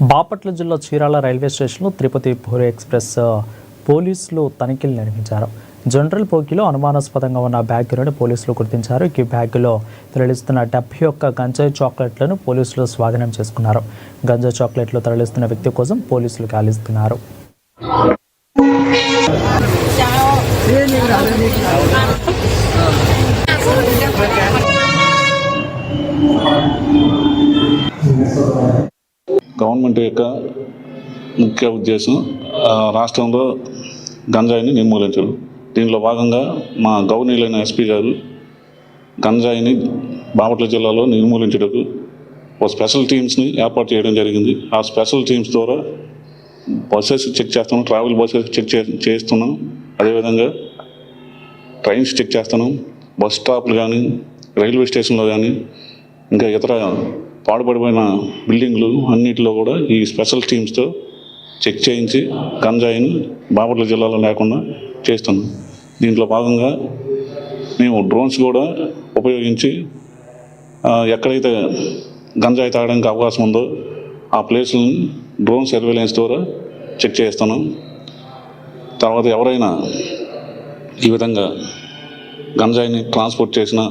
బాపట్ల జిల్లా చీరాల రైల్వే స్టేషన్లో తిరుపతి పూరి ఎక్స్ప్రెస్ పోలీసులు తనిఖీలు నిర్వహించారు. జనరల్ పోకీలో అనుమానాస్పదంగా ఉన్న బ్యాగులను పోలీసులు గుర్తించారు. ఈ బ్యాగులో తరలిస్తున్న 71 గంజాయి చాక్లెట్లను పోలీసులు స్వాధీనం చేసుకున్నారు. గంజాయి చాక్లెట్లు తరలిస్తున్న వ్యక్తి కోసం పోలీసులు గాలిస్తున్నారు. గవర్నమెంట్ యొక్క ముఖ్య ఉద్దేశం రాష్ట్రంలో గంజాయిని నిర్మూలించడం. దీనిలో భాగంగా మా గవర్నీలైన ఎస్పీ గారు గంజాయిని బాపట్ల జిల్లాలో నిర్మూలించడానికి ఒక స్పెషల్ టీమ్స్ని ఏర్పాటు చేయడం జరిగింది. ఆ స్పెషల్ టీమ్స్ ద్వారా బస్సెస్ చెక్ చేస్తున్నాం, ట్రావెల్ బస్సెస్ చెక్ చేస్తున్నాం, అదేవిధంగా ట్రైన్స్ చెక్ చేస్తున్నాం, బస్ స్టాప్లు కానీ రైల్వే స్టేషన్లో కానీ ఇంకా ఇతర పాడుపడిపోయిన బిల్డింగ్లు అన్నింటిలో కూడా ఈ స్పెషల్ టీమ్స్తో చెక్ చేయించి గంజాయిని బాపట్ల జిల్లాలో లేకుండా చేస్తున్నాం. దీంట్లో భాగంగా మేము డ్రోన్స్ కూడా ఉపయోగించి ఎక్కడైతే గంజాయి తాగడానికి అవకాశం ఉందో ఆ ప్లేస్లను డ్రోన్ సర్వేలెన్స్ ద్వారా చెక్ చేస్తున్నాం. తర్వాత ఎవరైనా ఈ విధంగా గంజాయిని ట్రాన్స్పోర్ట్ చేసిన